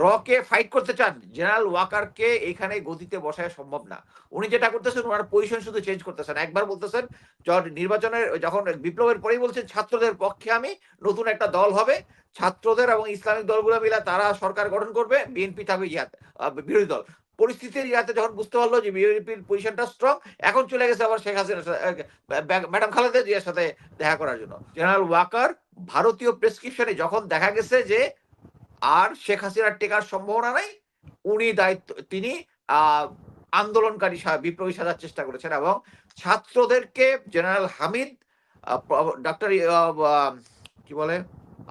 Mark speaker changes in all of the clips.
Speaker 1: র কে ফাইট করতে চান, জেনারেল ওয়াকারকে এখানে গদিতে বসায়া সম্ভব না। উনি যেটা করতেছেন উনার পজিশন শুধু চেঞ্জ করতেছেন। একবার বলতেছেন নির্বাচনের যখন বিপ্লবের পরেই বলছেন ছাত্রদের পক্ষে আমি, নতুন একটা দল হবে। ছাত্রদের এবং ইসলামিক দলগুলো মিলে তারা সরকার গঠন করবে। বিএনপি থাকবে বিরোধী দল। পরিস্থিতির যাখন বুঝতে পারল যে বিএনপির পজিশনটা স্ট্রং, এখন চলে গেছে আবার শেখ হাসিনার ম্যাডাম খালেদা জিয়ার সাথে দেখা করার জন্য। জেনারেল ওয়াকার ভারতীয় প্রেসক্রিপশনে যখন দেখা গেছে যে আর শেখ হাসিনার টেকার সম্ভাবনা নাই, তিনি আন্দোলনকারী বিপ্লবী সাজার চেষ্টা করেছেন এবং ছাত্রদেরকে জেনারেল হামিদ, ডক্টর কি বলে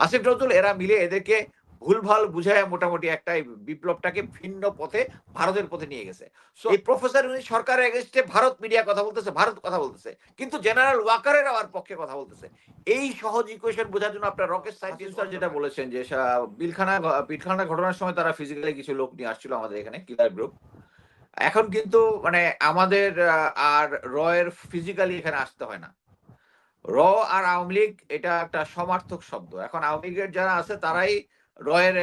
Speaker 1: আসিফ নজরুল, এরা মিলে এদেরকে ভুলভাল বুঝায় মোটামুটি একটা বিপ্লবটাকে ভিন্ন পথে, ভারতের পথে নিয়ে গেছে। সো এই প্রফেসর উনি সরকারের এগেইনস্টে ভারত মিডিয়া কথা বলতেছে, ভারত কথা বলতেছে, কিন্তু জেনারেল ওয়াকারের আবার পক্ষে কথা বলতেছে। এই সহজ ইকুয়েশন বোঝার জন্য আপনার রকেট সায়েন্টিস্ট যেটা বলেছেন যে পিলখানা ঘটনার সময় তারা ফিজিক্যালি কিছু লোক নিয়ে আসছিল আমাদের এখানে কিলার গ্রুপ। এখন কিন্তু মানে আমাদের আর রয়ের ফিজিক্যালি এখানে আসতে হয় না। র আর আওয়ামী লীগ এটা একটা সমার্থক শব্দ। এখন আওয়ামী লীগের যারা আছে তারাই রয়ের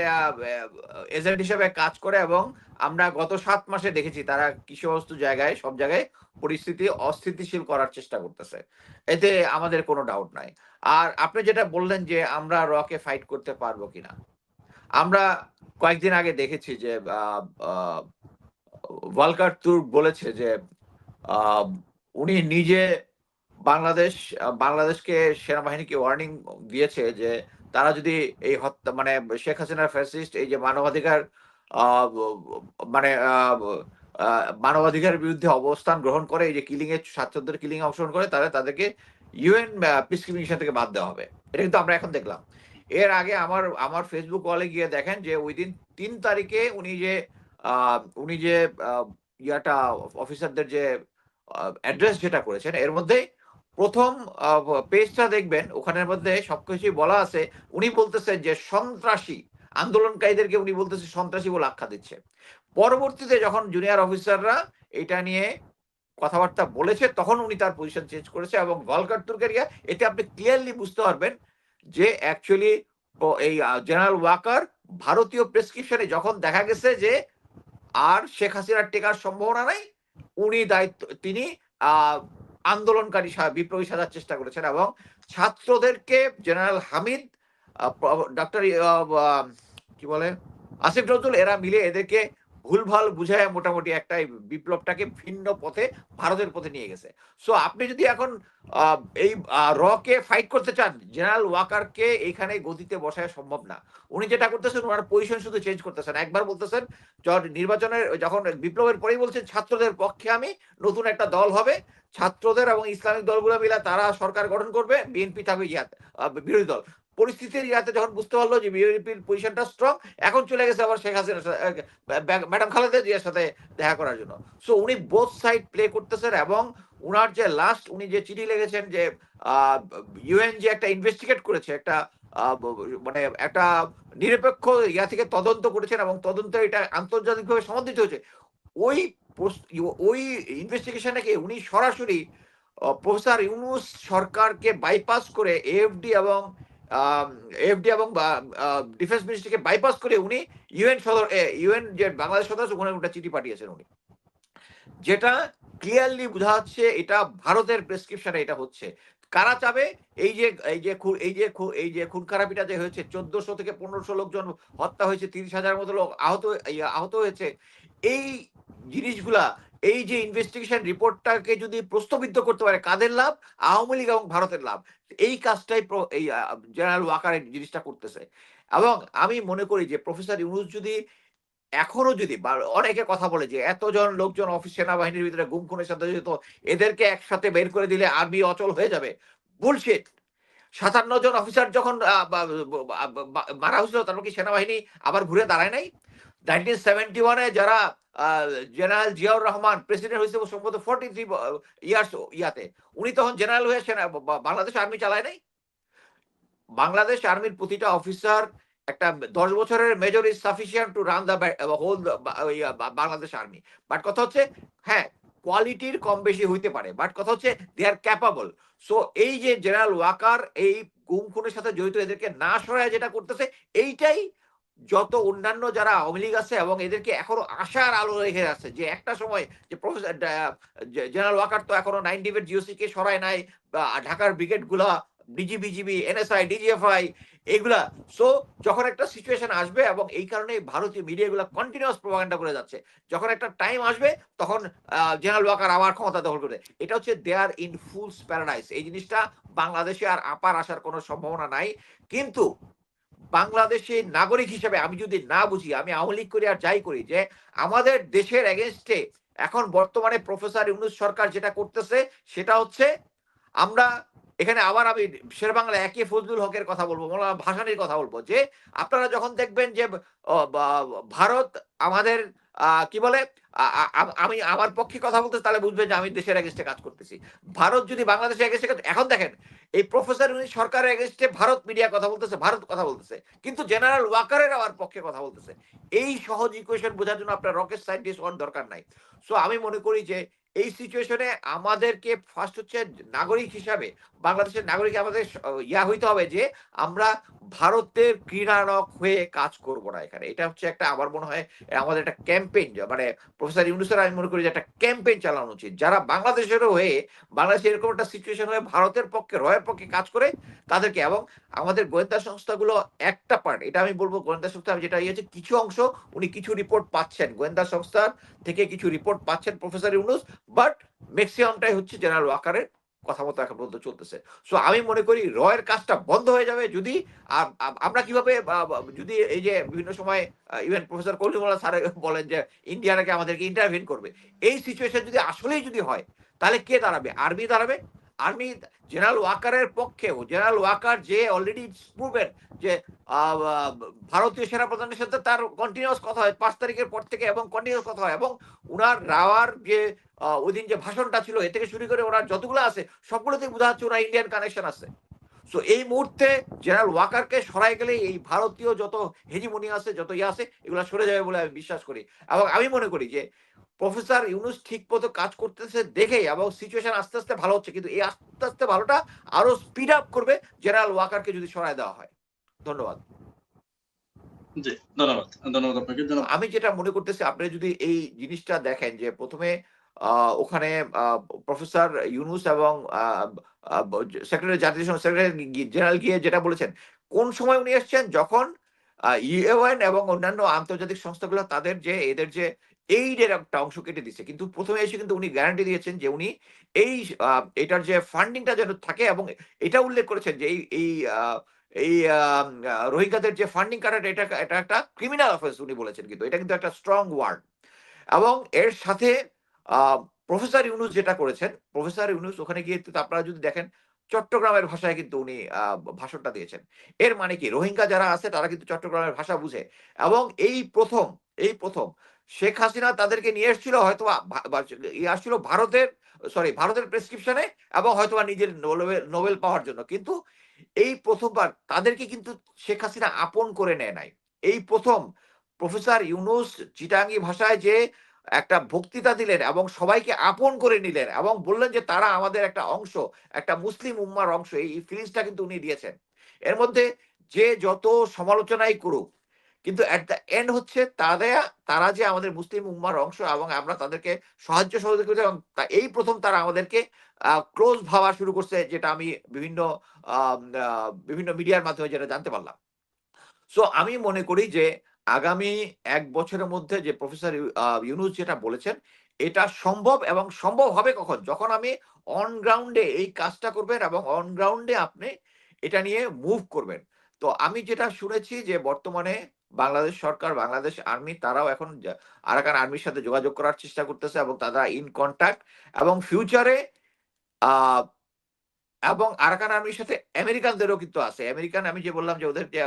Speaker 1: এজেন্ট হিসেবে কাজ করে এবং আমরা গত ৭ মাসে দেখেছি তারা কৃষিবস্তু জায়গায় সব জায়গায় পরিস্থিতি অস্থিতিশীল করার চেষ্টা করতেছে। এতে আমাদের কোনো ডাউট নাই। আর আপনি যেটা বললেন যে আমরা কে ফাইট করতে পারবো কিনা? আমরা কয়েকদিন আগে দেখেছি যে আ আ ভলকার তুর্ক বলেছে যে আ উনি নিজে বাংলাদেশকে সেনাবাহিনীকে ওয়ার্নিং দিয়েছে যে তারা যদি এই হত্যা মানে শেখ হাসিনার ফ্যাসিস্ট এই যে মানবাধিকার আ ব মানে মানবাধিকারের বিরুদ্ধে অবস্থান গ্রহণ করে, এই যে ছাত্রদের কিলিং এ অংশগ্রহণ করে, তাদেরকে ইউএন পিসকিপিং মিশন থেকে বাদ দেওয়া হবে। এটা কিন্তু আমরা এখন দেখলাম। এর আগে আমার ফেসবুক ওয়ালে গিয়ে দেখেন যে ঐদিন ৩ তারিখে আ উনি যে আ ইয়াটা অফিসারদের যে অ্যাড্রেস যেটা করেছেন এর মধ্যে ১ম পেজটা দেখবেন, ওখানের মধ্যে সবকিছুই বলা আছে। উনি বলতেছেন যে সন্ত্রাসী, আন্দোলনকারীদেরকে উনি বলতেছে সন্ত্রাসী বলে আখ্যা দিচ্ছে। পরবর্তীতে যখন জুনিয়র অফিসাররা এটা নিয়ে কথাবার্তা বলেছে তখন উনি তার পজিশন চেঞ্জ করেছে এবং ভলকার তুর্কের এতে আপনি ক্লিয়ারলি বুঝতে পারবেন যে অ্যাকচুয়ালি এই জেনারেল ওয়াকার ভারতীয় প্রেসক্রিপশনে যখন দেখা গেছে যে আর শেখ হাসিনার টেকার সম্ভাবনা নাই, তিনি আ আন্দোলনকারী বিপ্লবী সাজার চেষ্টা করেছেন এবং ছাত্রদেরকে জেনারেল হামিদ, ডক্টর কি বলে আসিফ নজরুল, এরা মিলে এদেরকে ভুলভাল বুঝায় মোটামুটি একটা বিপ্লবটাকে ভিন্ন পথে, ভারতের পথে নিয়ে গেছে। সো আপনি যদি এখন আ এই র কে ফাইট করতে চান, জেনারেল ওয়াকারকে এখানে গদিতে বসায়া সম্ভব না। উনি যেটা করতেছেন উনার পজিশন শুধু চেঞ্জ করতেছেন। একবার বলতেছেন যখন বিপ্লবের পরেই বলছেন ছাত্রদের পক্ষে আমি, নতুন একটা দল হবে। ছাত্রদের এবং ইসলামিক দলগুলো মিলে তারা সরকার গঠন করবে। বিএনপি থাকবে বিরোধী দল। পরিস্থিতির যখন বুঝতে পারল যে বিএনপির পজিশনটা স্ট্রং, এখন চলে গেছে আবার শেখ হাসিনার ম্যাডাম খালেদা জিয়ার সাথে দেখা করার জন্য। সো উনি বোথ সাইড প্লে করতেছেন এবং উনার যে লাস্ট উনি যে চিঠি লিখেছেন যে আ ইউএন যে একটা ইনভেস্টিগেট করেছে, একটা আ ব মানে একটা নিরপেক্ষ থেকে তদন্ত করেছেন এবং তদন্ত এটা আন্তর্জাতিকভাবে সমর্থিত হয়েছে। ওই ওই ইনভেস্টিগেশন থেকে উনি সরাসরি প্রফেসর ইউনূস সরকারকে বাইপাস করে আম এএফডি এবং ডিফেন্স মিনিস্ট্রিকে বাইপাস করে উনি ইউএন যে বাংলাদেশ সদস্য ওখানে একটা চিঠি পাঠিয়েছেন উনি। যেটা ক্লিয়ারলি বোঝা যাচ্ছে এটা ভারতের প্রেসক্রিপশনে এটা হচ্ছে। কারা চাবে এই যে খুন খারাপিটা যে হয়েছে, ১৪০০ থেকে ১৫০০ লোকজন হত্যা হয়েছে, ৩০,০০০ মতো লোক আহত হয়েছে। এই জিনিসগুলা, এই যে ইনভেস্টিগেশন রিপোর্টটাকে যদি প্রশ্নবিদ্ধ করতে পারে, কাদের লাভ? আওয়ামী লীগ এবং ভারতের লাভ। এই কাজটাই এই জেনারেল ওয়াকার এই জিনিসটা করতেছে। এবং আমি মনে করি যে প্রফেসর ইউনূস যদি এখনো যদি অনেকে কথা বলে যে এতজন লোকজন সেনাবাহিনীর ভিতরে গুম খুনের সাথে জড়িত, এদেরকে একসাথে বের করে দিলে আর্মি অচল হয়ে যাবে। বুলশিট। ৫৭ জন অফিসার যখন মারা হয়েছিল তারপর কি সেনাবাহিনী আবার ঘুরে দাঁড়ায় নাই? 1971 এ যারা আ জেনারেল জিয়াউর রহমান প্রেসিডেন্ট হয়েছে সম্ভবত 43 ইয়ার্স উনি তখন জেনারেল হয়ে বাংলাদেশ আর্মি চালায় নাই? বাংলাদেশ আর্মির প্রতিটা অফিসার একটা ১০ বছরের major is sufficient to run the whole Bangladesh army. But কথা হচ্ছে হ্যাঁ, কোয়ালিটির কম বেশি হইতে পারে। বাট কথা হচ্ছে দে আর ক্যাপাবল। সো এই যে জেনারেল ওয়াকার এই গুম খুনের সাথে জড়িত এদেরকে না সরায় যেটা করতেছে, এইটাই যত অন্যান্য যারা আওয়ামী লীগ আছে এবং এদেরকে এখনো আশার আলো রেখে আছে যে একটা সময় যে প্রফেসর জেনারেল ওয়াকার তো এখনো 9 ডিবেট জিওসি কে সরায় নাই, বা ঢাকার ব্রিগেড গুলা, বিজিবি, এনএসআই, ডিজিএফআই এগুলা। সো যখন একটা সিচুয়েশন আসবে, এবং এই কারণে ভারতীয় মিডিয়া গুলা কন্টিনিউয়াস প্রোপাগান্ডা করে যাচ্ছে, যখন একটা টাইম আসবে তখন জেনারেল ওয়াকার আবার ক্ষমতা দখল করবে। এটা হচ্ছে দে আর ইন ফুলস প্যারাডাইস। এই জিনিসটা বাংলাদেশে আর আপার আসার কোনো সম্ভাবনা নাই। কিন্তু বাংলাদেশের নাগরিক হিসেবে আমি যদি না বুঝি, আমি আওয়ামী লীগ করি আর যাই করি, যে আমাদের দেশের এগেনস্টে এখন বর্তমানে প্রফেসর ইউনূস সরকার যেটা করতেছে সেটা হচ্ছে, আমরা এখানে আবার আমি শেরেবাংলা একে ফজলুল হকের কথা বলবো, মৌলানা ভাসানীর কথা বলবো, যে আপনারা যখন দেখবেন যে ভারত আমাদের কি বলে, আমি আমার পক্ষে কথা বলতে তাহলে বুঝবেন যে আমি দেশের এগেনস্টে কাজ করতেছি। ভারত যদি বাংলাদেশের এগেনস্টে, এখন দেখেন এই প্রফেসর ইউনূস সরকারের এগেনস্টে ভারত মিডিয়া কথা বলতেছে, ভারত কথা বলতেছে, কিন্তু জেনারেল ওয়াকারের আমার পক্ষে কথা বলতেছে। এই সহজ ইকুয়েশন বোঝার জন্য আপনার রকেট সায়েন্টিস্ট হওয়ার দরকার নাই। সো আমি মনে করি যে এই সিচুয়েশনে আমাদেরকে ফার্স্ট হচ্ছে নাগরিক হিসাবে, বাংলাদেশের নাগরিক আমাদের ইয়া হইতে হবে যে আমরা ভারতের ক্রীড়ানক হয়ে কাজ করব না এখানে। এটা হচ্ছে একটা, আমার মনে হয় আমাদের একটা ক্যাম্পেইন, মানে প্রফেসর ইউনূসের আমি মনে করি যে একটা ক্যাম্পেইন চালানো উচিত, যারা বাংলাদেশেরও হয়ে, বাংলাদেশে এরকম একটা সিচুয়েশন হয়ে ভারতের পক্ষে, রয়ের পক্ষে কাজ করে তাদেরকে, এবং আমাদের গোয়েন্দা সংস্থাগুলো একটা পার্ট, এটা আমি বলবো গোয়েন্দা সংস্থা যেটা ইয়েছে, কিছু অংশ উনি কিছু রিপোর্ট পাচ্ছেন, গোয়েন্দা সংস্থার থেকে কিছু রিপোর্ট পাচ্ছেন প্রফেসর ইউনূস, বাট ম্যাক্সিমামটাই হচ্ছে জেনারেল ওয়াকারের কথা মতো এখন পর্যন্ত চলতেছে। সো আমি মনে করি রয়ের কাজটা বন্ধ হয়ে যাবে যদি আমরা কিভাবে যদি এই যে বিভিন্ন সময় ইভেন প্রফেসর কলিমুল্লাহ স্যার বলেন যে ইন্ডিয়া নাকি আমাদেরকে ইন্টারভিন করবে, এই সিচুয়েশন যদি আসলেই যদি হয়, তাহলে কে দাঁড়াবে? আর্মি দাঁড়াবে। আর্মি জেনারেল ওয়াকারের পক্ষেও, জেনারেল ওয়াকার যে অলরেডি প্রুভেন যে ভারতীয় সেনাপ্রধানের সাথে তার কন্টিনিউয়াস কথা হয় 5 তারিখের পর থেকে, এবং কন্টিনিউয়াস কথা হয়, এবং উনার রাওয়ার যে ওই দিন যে ভাষণটা ছিল এ থেকে শুরু করে ওনার যতগুলো আছে সবগুলোতে বোঝা যাচ্ছে ওনার ইন্ডিয়ান কানেকশন আছে। সো এই মুহূর্তে জেনারেল ওয়াকারকে সরাই গেলে এই ভারতীয় যত হেজিমনি আছে, যত ইয়ে আছে, এগুলো সরে যাবে বলে আমি বিশ্বাস করি। এবং আমি মনে করি যে প্রফেসর ইউনূস ঠিক মতো কাজ করতেছে দেখেই, এবং সিচুয়েশন আস্তে আস্তে ভালো হচ্ছে, কিন্তু এই আস্তে আস্তে ভালোটা আরো স্পিড আপ করবে জেনারেল ওয়াকারকে যদি সরাই দেওয়া হয়। ধন্যবাদ।
Speaker 2: জি, ধন্যবাদ। ধন্যবাদ আপনাকে।
Speaker 1: আমি যেটা মনে করতেছি, আপনি যদি এই জিনিসটা দেখেন যে প্রথমে ওখানে প্রফেসর ইউনূস এবং সেক্রেটারি, জাতীয় সংসদ সেক্রেটারি জেনারেল গিয়ে যেটা বলেছেন, কোন সময় উনি এসছেন? যখন ইউএন এবং অন্যান্য আন্তর্জাতিক সংস্থাগুলো তাদের যে এদের যে এইডের একটা অংশ কেটে দিচ্ছে। কিন্তু প্রথমে এসে কিন্তু উনি গ্যারান্টি দিয়েছেন যে উনি এই এটার যে ফান্ডিংটা যেন থাকে, এবং এটা উল্লেখ করেছেন যে এই আ এই রোহিঙ্গাদের যে ফান্ডিং কাটাটা, এটা একটা ক্রিমিনাল অফেন্স উনি বলেছেন, কিন্তু এটা কিন্তু একটা স্ট্রং ওয়ার্ড। এবং এর সাথে আ প্রফেসর ইউনূস যেটা করেছেন, প্রফেসর ইউনূস ওখানে গিয়ে কিন্তু আপনারা যদি দেখেন চট্টগ্রামের ভাষায় কিন্তু উনি ভাষণটা দিয়েছেন। এর মানে কি? রোহিঙ্গা যারা আছে তারা কিন্তু চট্টগ্রামের ভাষা বুঝে, এবং এই প্রথম শেখ হাসিনা তাদেরকে নিয়ে এসেছিল হয়তোবা আসছিল ভারতের প্রেসক্রিপশনে, এবং হয়তোবা নিজের নোবেল পাওয়ার জন্য। কিন্তু এই প্রথমবার তাদেরকে কিন্তু শেখ হাসিনা আপন করে নেয় নাই। এই প্রথম প্রফেসর ইউনূস চিটাঙ্গি ভাষায় যে একটা বক্তৃতা দিলেন এবং সবাইকে আপন করে নিলেন, এবং বললেন যে তারা আমাদের একটা অংশ, একটা মুসলিম উম্মার অংশ। এই ফিলিংসটা কিন্তু উনি দিয়েছেন। এর মধ্যে যে যত সমালোচনাই করুক, কিন্তু এট দ্য এন্ড হচ্ছে তারা যে আমাদের মুসলিম উম্মার অংশ, এবং আমরা তাদেরকে সাহায্য সহযোগিতা করেছি, এবং এই প্রথম তারা আমাদেরকে ক্লোজ ভাবা শুরু করছে, যেটা আমি বিভিন্ন মিডিয়ার মাধ্যমে যেটা জানতে পারলাম। সো আমি মনে করি যে আগামী ১ বছরের মধ্যে যে প্রফেসর ইউনূস যেটা বলেছেন, এটা সম্ভব, এবং সম্ভব হবে কখন? যখন আমি অন গ্রাউন্ড এ এই কাজটা করবেন, এবং অন গ্রাউন্ড এ আপনি এটা নিয়ে মুভ করবেন। তো আমি যেটা শুনেছি যে বর্তমানে বাংলাদেশ সরকার, বাংলাদেশ আর্মি তারাও এখন আরাকান আর্মির সাথে যোগাযোগ করার চেষ্টা করতেছে, এবং তারা ইন কনট্যাক্ট, এবং ফিউচারে আ এবং আরাকান আর্মির সাথে আমেরিকানদেরও কিন্তু আছে। আমেরিকান, আমি যে বললাম যে ওদের যে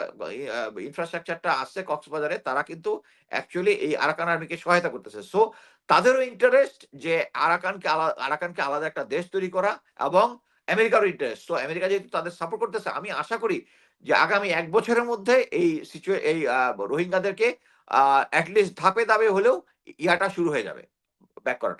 Speaker 1: ইনফ্রাস্ট্রাকচারটা আছে কক্সবাজারে, তারা কিন্তু অ্যাকচুয়ালি এই আরাকান আর্মিকে সহায়তা করতেছে। সো তাদেরও ইন্টারেস্ট যে আরাকানকে আলাদা একটা দেশ তৈরি করা, এবং আমেরিকারও ইন্টারেস্ট। সো আমেরিকা যেহেতু তাদের সাপোর্ট করতেছে, আমি আশা করি যে আগামী ১ বছরের মধ্যে এই রোহিঙ্গাদেরকে এট লিস্ট ধাপে হলেও ইয়াটা শুরু হয়ে যাবে, ব্যাক করাটা।